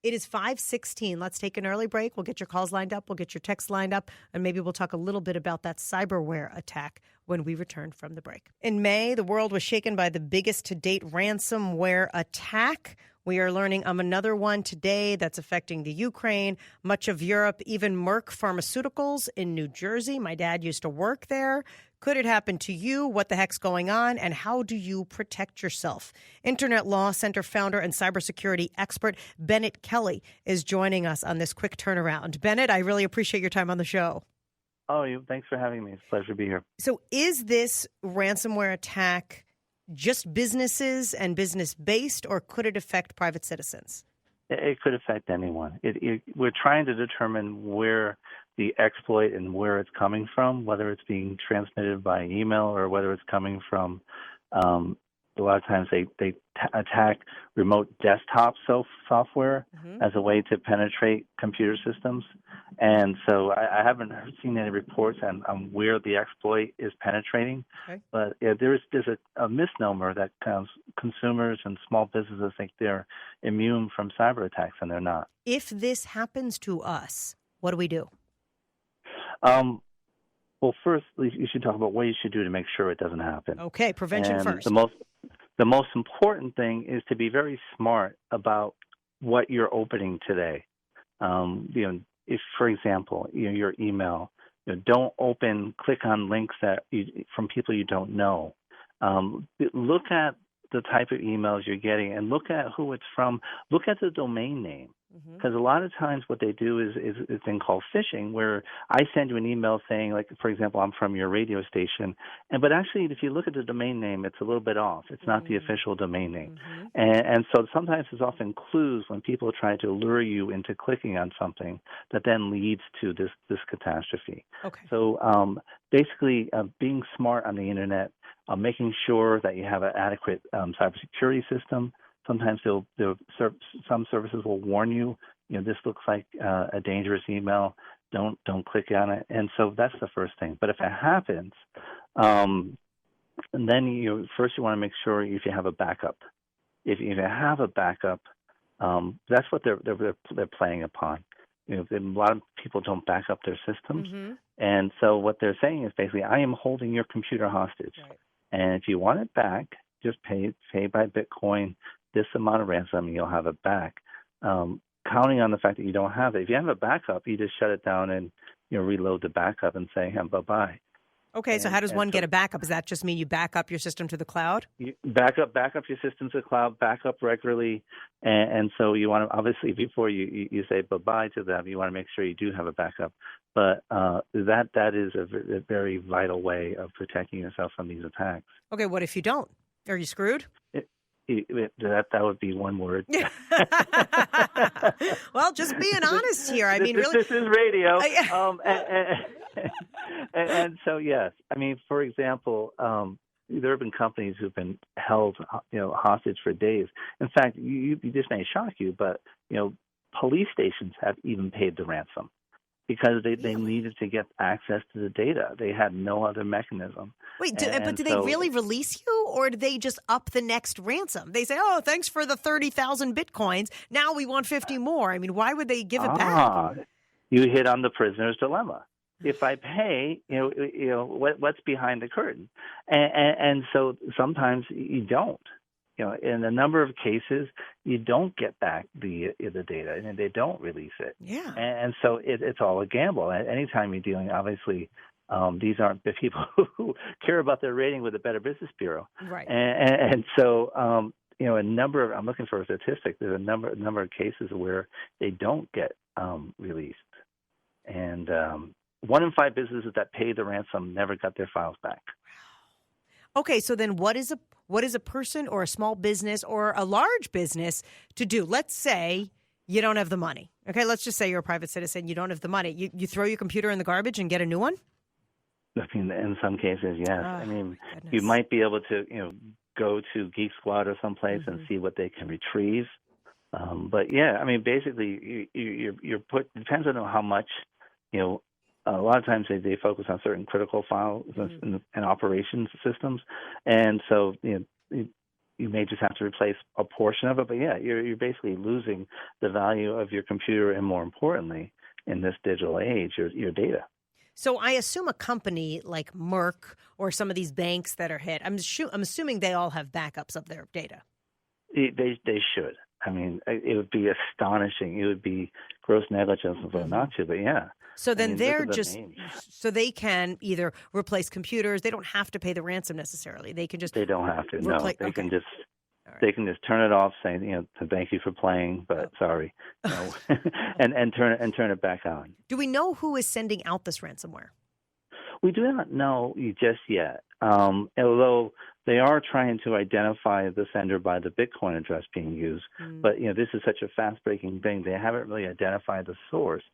It is 5:16. Let's take an early break. We'll get your calls lined up. We'll get your texts lined up. And maybe we'll talk a little bit about that cyberware attack when we return from the break. In May, the world was shaken by the biggest to date ransomware attack. We are learning of another one today that's affecting the Ukraine, much of Europe, even Merck Pharmaceuticals in New Jersey. My dad used to work there. Could it happen to you? What the heck's going on? And how do you protect yourself? Internet Law Center founder and cybersecurity expert Bennet Kelley is joining us on this quick turnaround. Bennet, I really appreciate your time on the show. Oh, thanks for having me. It's a pleasure to be here. So is this ransomware attack just businesses and business-based, or could it affect private citizens? It could affect anyone. We're trying to determine where the exploit and where it's coming from, whether it's being transmitted by email or whether it's coming from, a lot of times they attack remote desktop software as a way to penetrate computer systems. And so I haven't seen any reports on where the exploit is penetrating. Okay. But there's a misnomer that consumers and small businesses think they're immune from cyber attacks, and they're not. If this happens to us, what do we do? Well, first, you should talk about what you should do to make sure it doesn't happen. Okay, prevention first. The most important thing is to be very smart about what you're opening today. If, for example, your email, don't click on links from people you don't know. Look at the type of emails you're getting and look at who it's from. Look at the domain name. Because a lot of times what they do is a thing called phishing, where I send you an email saying, like, for example, I'm from your radio station. But actually, if you look at the domain name, it's a little bit off. It's not the official domain name. And so sometimes there's often clues when people try to lure you into clicking on something that then leads to this catastrophe. Okay. So basically, being smart on the Internet, making sure that you have an adequate cybersecurity system. Sometimes some services will warn you, this looks like a dangerous email. Don't click on it. And so that's the first thing. But if it happens, and then first you want to make sure if you have a backup. If you have a backup, that's what they're playing upon. A lot of people don't back up their systems, and so what they're saying is basically, I am holding your computer hostage, and if you want it back, just pay by Bitcoin this amount of ransom, and you'll have it back. Counting on the fact that you don't have it. If you have a backup, you just shut it down and reload the backup and say, bye-bye. Okay, so how does one get a backup? Does that just mean you back up your system to the cloud? You back up your system to the cloud, back up regularly, and so you want to, obviously, before you say bye-bye to them, you want to make sure you do have a backup. But that is a very vital way of protecting yourself from these attacks. Okay, what if you don't? Are you screwed? That would be one word. Well, just being honest here. This is radio. And so, yes. For example, there have been companies who've been held, hostage for days. In fact, this may shock you, but, police stations have even paid the ransom because they needed to get access to the data. They had no other mechanism. Wait, but do they really release you, or do they just up the next ransom? They say, oh, thanks for the 30,000 Bitcoins. Now we want 50 more. Why would they give it back? You hit on the prisoner's dilemma. If I pay, what's behind the curtain? And so sometimes you don't. In a number of cases, you don't get back the data, and they don't release it. Yeah. And so it's all a gamble. Anytime you're dealing, obviously, these aren't the people who care about their rating with the Better Business Bureau. Right. And so, I'm looking for a statistic. There's a number of cases where they don't get released. And 1 in 5 businesses that paid the ransom never got their files back. Okay, so then what is a person or a small business or a large business to do? Let's say you don't have the money. Okay, let's just say you're a private citizen. You don't have the money. You throw your computer in the garbage and get a new one? In some cases, yes. Oh, you might be able to, go to Geek Squad or someplace and see what they can retrieve. But yeah, basically, you're put. Depends on how much, A lot of times they focus on certain critical files and operations systems, and so you may just have to replace a portion of it. But yeah, you're basically losing the value of your computer, and more importantly, in this digital age, your data. So I assume a company like Merck or some of these banks that are hit, I'm assuming they all have backups of their data. They should. I mean, it would be astonishing. It would be gross negligence of them not to. But yeah. So then they're just names. So they can either replace computers. They don't have to pay the ransom necessarily. They can just They don't have to. No, they can just. Right. They can just turn it off, saying, thank you for playing, but sorry, and turn it back on. Do we know who is sending out this ransomware? We do not know just yet, although they are trying to identify the sender by the Bitcoin address being used. But this is such a fast-breaking thing; they haven't really identified the source.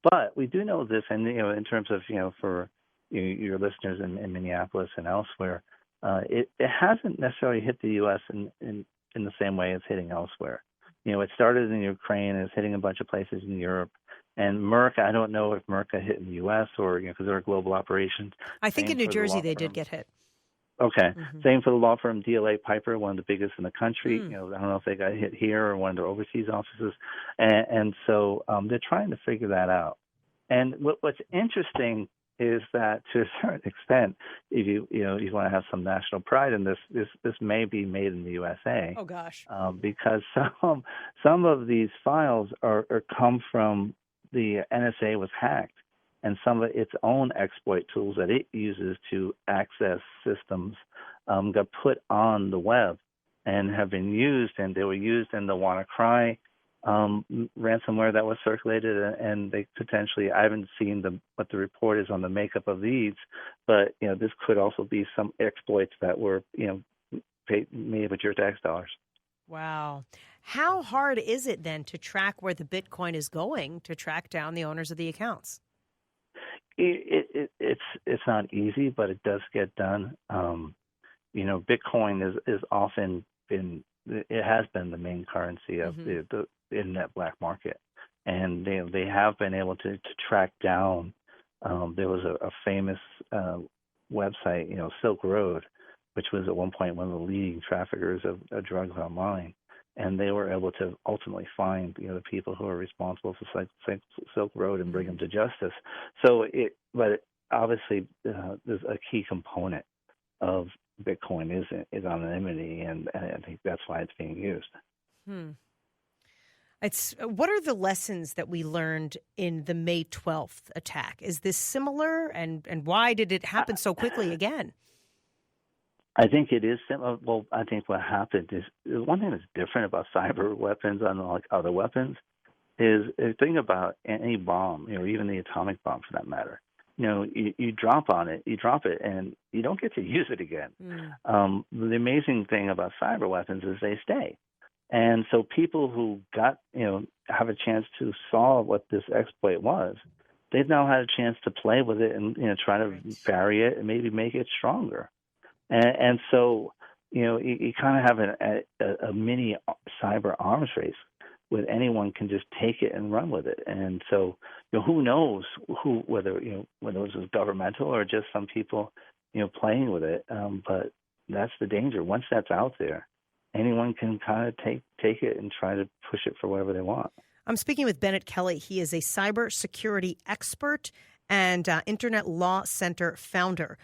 But we do know this, and in terms of for your listeners in Minneapolis and elsewhere, it hasn't necessarily hit the U.S. in the same way it's hitting elsewhere. It started in Ukraine and it's hitting a bunch of places in Europe. And Merck, I don't know if Merck got hit in the U.S. or because they're a global operation. I think in New Jersey they did get hit. Okay. Same for the law firm DLA Piper, one of the biggest in the country. I don't know if they got hit here or one of their overseas offices. And so they're trying to figure that out. And what's interesting is that to a certain extent, if you want to have some national pride in this may be made in the USA. Oh gosh! Because some of these files are come from the NSA was hacked, and some of its own exploit tools that it uses to access systems got put on the web and have been used, and they were used in the WannaCry ransomware that was circulated, and they potentially, I haven't seen what the report is on the makeup of these, but this could also be some exploits that were made with your tax dollars. Wow. How hard is it then to track where the Bitcoin is going, to track down the owners of the accounts? It's not easy, but it does get done. Bitcoin is often it has been the main currency of the internet black market, and they have been able to track down. There was a famous website, Silk Road, which was at one point one of the leading traffickers of drugs online, and they were able to ultimately find the people who are responsible for Silk Road and bring them to justice. So but obviously there's a key component of Bitcoin is anonymity, and I think that's why it's being used. What are the lessons that we learned in the May 12th attack? Is this similar, and why did it happen so quickly again? I think it is similar. Well, I think what happened is one thing that's different about cyber weapons, unlike other weapons, is the thing about any bomb, even the atomic bomb for that matter. You drop it, and you don't get to use it again. The amazing thing about cyber weapons is they stay. And so people who have a chance to solve what this exploit was, they've now had a chance to play with it and try to vary it and maybe make it stronger. And so you kind of have a mini cyber arms race where anyone can just take it and run with it. And so who knows whether it was governmental or just some people playing with it. But that's the danger. Once that's out there, anyone can kind of take it and try to push it for whatever they want. I'm speaking with Bennet Kelley. He is a cybersecurity expert and Internet Law Center founder.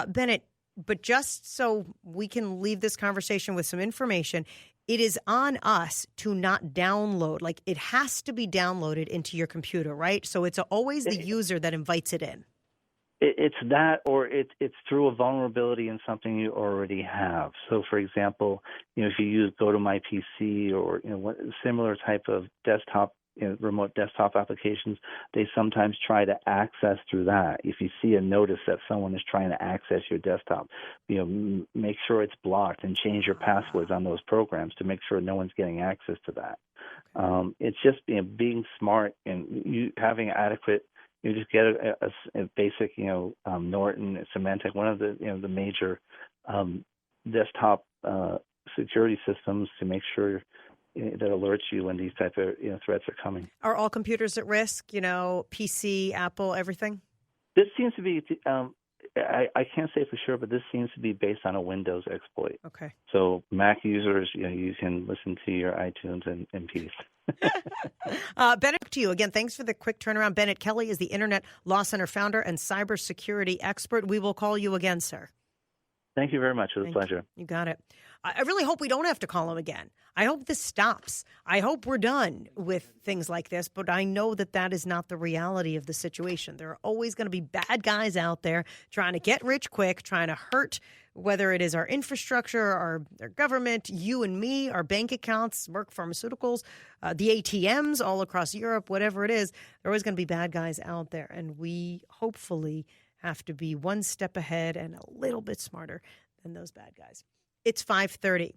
Bennet, but just so we can leave this conversation with some information, it is on us to not download. Like, it has to be downloaded into your computer, right? So it's always the user that invites it in. It's that, or it's through a vulnerability in something you already have. So, for example, if you use Go to My PC or similar type of desktop, remote desktop applications, they sometimes try to access through that. If you see a notice that someone is trying to access your desktop, make sure it's blocked and change your passwords on those programs to make sure no one's getting access to that. It's just being smart and you having adequate. You just get a basic, Norton, Symantec, one of the major desktop security systems to make sure that alerts you when these type of threats are coming. Are all computers at risk? PC, Apple, everything? This seems to be I can't say for sure, but this seems to be based on a Windows exploit. Okay. So Mac users, you can listen to your iTunes in peace. Bennet, to you again. Thanks for the quick turnaround. Bennet Kelley is the Internet Law Center founder and cybersecurity expert. We will call you again, sir. Thank you very much. It was a pleasure. You got it. I really hope we don't have to call him again. I hope this stops. I hope we're done with things like this, but I know that is not the reality of the situation. There are always going to be bad guys out there trying to get rich quick, trying to hurt, whether it is our infrastructure, our government, you and me, our bank accounts, Merck Pharmaceuticals, the ATMs all across Europe, whatever it is. There are always going to be bad guys out there, and we hopefully have to be one step ahead and a little bit smarter than those bad guys. It's 5:30.